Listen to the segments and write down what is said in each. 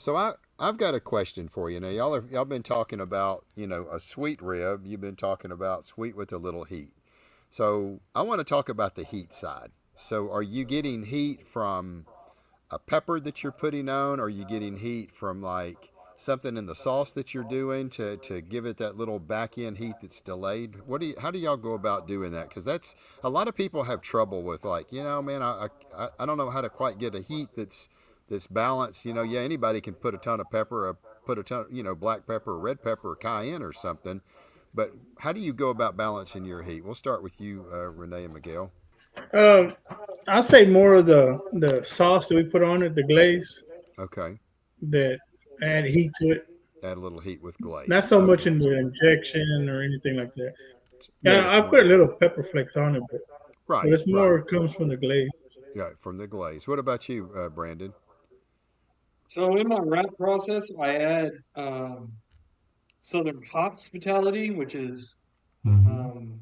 So I've got a question for you. Now y'all been talking about, a sweet rib. You've been talking about sweet with a little heat. So I want to talk about the heat side. So are you getting heat from a pepper that you're putting on? Or are you getting heat from like something in the sauce that you're doing to give it that little back end heat that's delayed? How do y'all go about doing that? Because that's a lot of people have trouble with, like, man, I don't know how to quite get a heat that's balanced. Yeah, anybody can put a ton of pepper, or put a ton, black pepper, or red pepper, or cayenne or something. But how do you go about balancing your heat? We'll start with you, Renee and Miguel. Um, I'll say more of the sauce that we put on it, the glaze Okay, that add heat to it. add a little heat with Not glaze. so much Okay, in the injection or anything like that. so Yeah, it's I more put a little pepper flakes on it, but right, it's right. more comes from the glaze. Yeah, from the glaze. What about you, Brandon? So in my wrap process, I add Southern Hospitality, which is Hmm. um,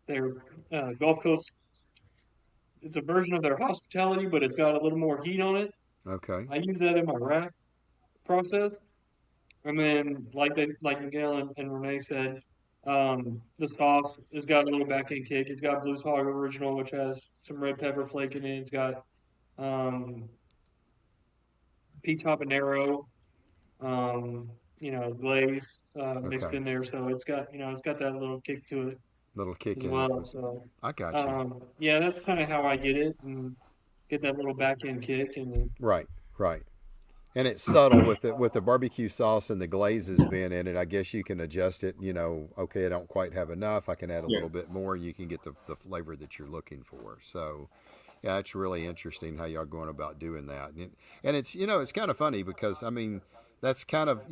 their Gulf Coast. It's a version of their hospitality, but it's got a little more heat on it. Okay, I use that in my wrap process, and then like Miguel and Renee said, the sauce has got a little back end kick. It's got Blues Hog Original, which has some red pepper flake in it. It's got um, peach habanero, glaze mixed okay. in there. So it's got that little kick to it Little kick as in it well. with. So, I got you. yeah, that's kind of how I get it and get that little back end kick. And Right, right. And it's subtle with the barbecue sauce and the glazes being in it. I guess you can adjust it. Okay, I don't quite have enough. I can add a Yeah. little bit more. You can get the flavor that you're looking for. So, yeah, it's really interesting how y'all going about doing that. And it's kind of funny because I mean, that's kind of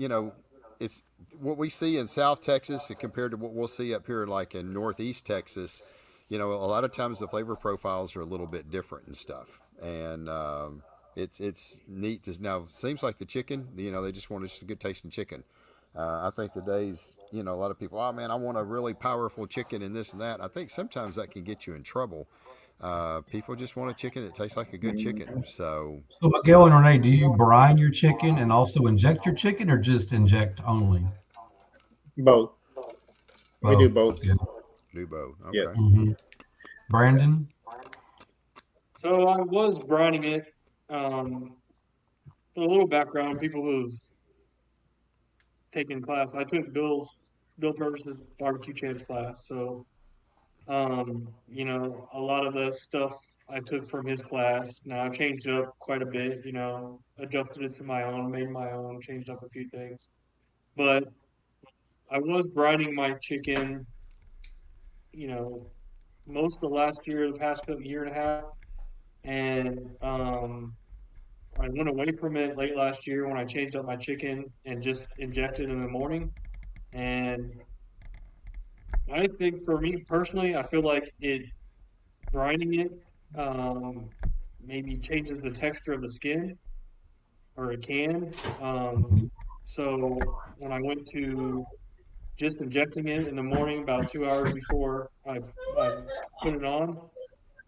it's what we see in South Texas compared to what we'll see up here like in Northeast Texas. A lot of times the flavor profiles are a little bit different and stuff. And it's neat to now. Seems like the chicken. They just want just a good tasting chicken. I think the days, a lot of people, oh man, I want a really powerful chicken and this and that. I think sometimes that can get you in trouble. People just want a chicken that tastes like a good chicken. Mhm. So, So Miguel and Renee, do you brine your chicken and also inject your chicken, or just inject only? Both. We do Both. both. Yeah. Dubo. Yes. Okay. Hmm. Brandon. so I was brining it. Um, for a little background, people who've taken class, I took Bill Purvis's barbecue champs class. So, a lot of the stuff I took from his class. Now I've changed it up quite a bit. Adjusted it to my own, made my own, changed up a few things. But I was brining my chicken, you know, most of last year, the past couple year and a half, and I went away from it late last year when I changed up my chicken and just injected in the morning. And I think for me personally, I feel like brining it um, maybe changes the texture of the skin, or it can. Mhm. So when I went to just injecting it in the morning, about 2 hours before I put it on,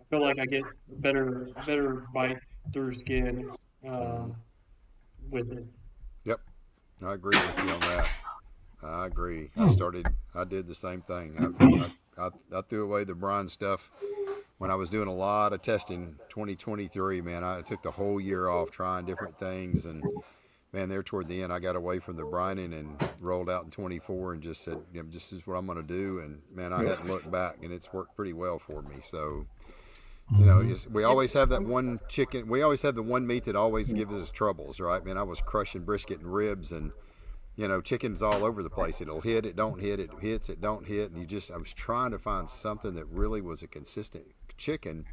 I feel like I get a better bite through skin Mm, with it. yep. I agree with you on that. I agree. Hmm. I did the same thing. I threw away the brine stuff when I was doing a lot of testing 2023. Man, I took the whole year off trying different things. And man, there toward the end, I got away from the brining and rolled out in 24 and just said, this is what I'm going to do. And man, I Yeah. hadn't looked back, and it's worked pretty well for me. So, Hmm. we It, always have that one chicken. We always have the one meat that always gives us troubles, right? Man, I was crushing brisket and ribs, and chicken's all over the place. It'll hit, it don't hit, it hits, it don't hit, and I was trying to find something that really was a consistent chicken,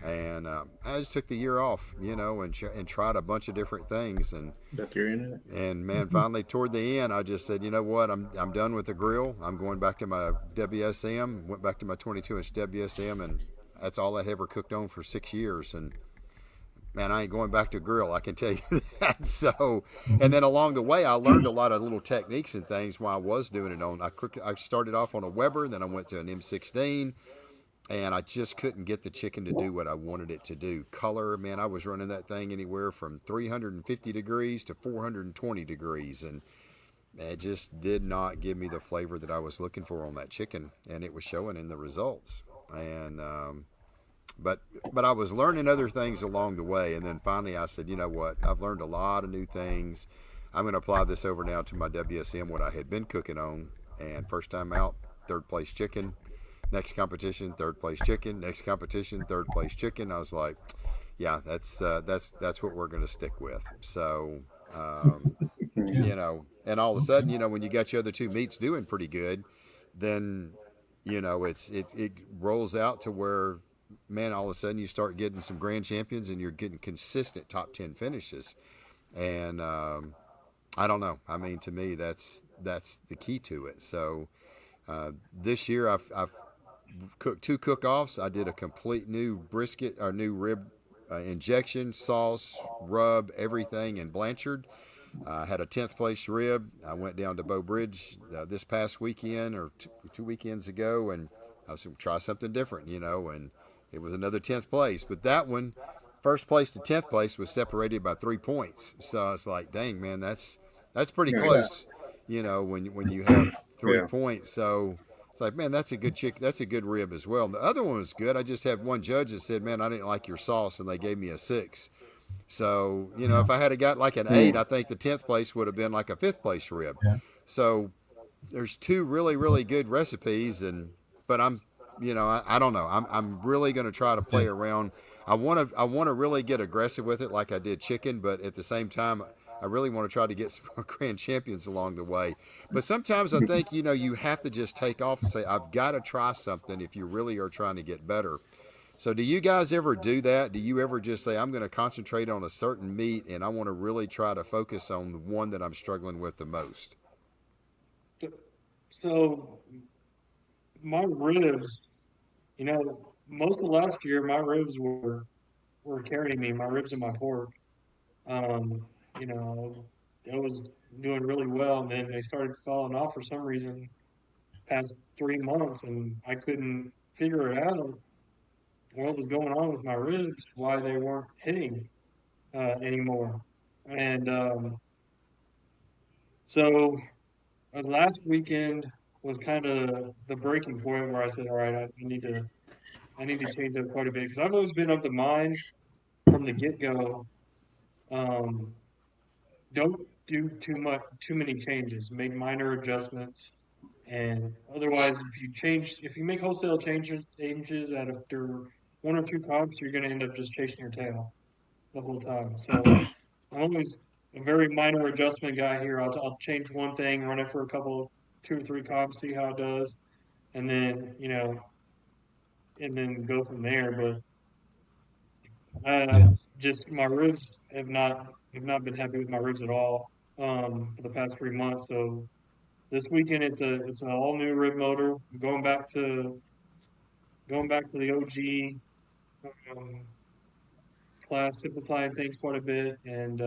and I just took the year off, and tried a bunch of different things, That's your internet. and man, finally toward the end, I just said, you know what, I'm done with the grill. I'm going back to my WSM. Went back to my 22-inch WSM, and that's all I ever cooked on for 6 years, and man, I ain't going back to grill. I can tell you that. So, and then along the way, I learned a lot of little techniques and things while I was doing it on. I started off on a Weber, then I went to an M16, and I just couldn't get the chicken to do what I wanted it to do. Color, man, I was running that thing anywhere from 350 degrees to 420 degrees, and it just did not give me the flavor that I was looking for on that chicken, and it was showing in the results. And but I was learning other things along the way, and then finally I said, you know what? I've learned a lot of new things. I'm going to apply this over now to my WSM, what I had been cooking on. And first time out, third place chicken. Next competition, third place chicken. Next competition, third place chicken. I was like, yeah, that's what we're going to stick with. So, Yeah. and all of a sudden, Okay. when you got your other two meats doing pretty good, then it rolls out to where, man, all of a sudden you start getting some grand champions and you're getting consistent top 10 finishes. And I don't know. I mean, to me, that's the key to it. So this year I've cooked two cook-offs. I did a complete new brisket or new rib injection, sauce, rub, everything in Blanchard. I had a 10th place rib. I went down to Bow Bridge this past weekend or two weekends ago, and I was going to try something different, and it was another 10th place. But that one, first place to 10th place, was separated by 3 points. So I was like, dang, man, that's pretty Yeah, yeah, close, when you have three yeah. points. So it's like, man, that's a good chick. That's a good rib as well. And the other one was good. I just had one judge that said, man, I didn't like your sauce, and they gave me a 6. So, Yeah. if I had got like an 8, I think the 10th place would have been like a 5th place rib. Yeah. So there's two really, really good recipes, but I don't know. I'm really going to try to That's play it. around. I want to really get aggressive with it like I did chicken, but at the same time, I really want to try to get some more grand champions along the way. But sometimes I think, you have to just take off and say, I've got to try something if you really are trying to get better. So, do you guys ever do that? Do you ever just say, I'm going to concentrate on a certain meat and I want to really try to focus on the one that I'm struggling with the most? So my ribs, most of last year my ribs were carrying me, my ribs and my pork. Um, I was doing really well, and then they started falling off for some reason past 3 months, and I couldn't figure it out what was going on with my ribs, why they weren't hitting anymore. And so last weekend was kind of the breaking point where I said, all right, I need to change up quite a bit because I've always been of the mind from the get go. Um, don't do too many changes. Make minor adjustments, and otherwise, if you make wholesale changes after one or two comps, you're going to end up just chasing your tail the whole time. So I'm always a very minor adjustment guy here. I'll change one thing, run it for a couple, 2 or 3 comps, see how it does, and then go from there. But Yes. just my ribs have not been happy with my ribs at all for the past 3 months. So this weekend it's an all new rib motor. Going back to the OG um, class, simplifying things quite a bit, and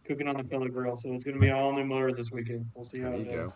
cooking on the pellet grill. So it's going to be an all new motor this weekend. We'll see how There it you does. go.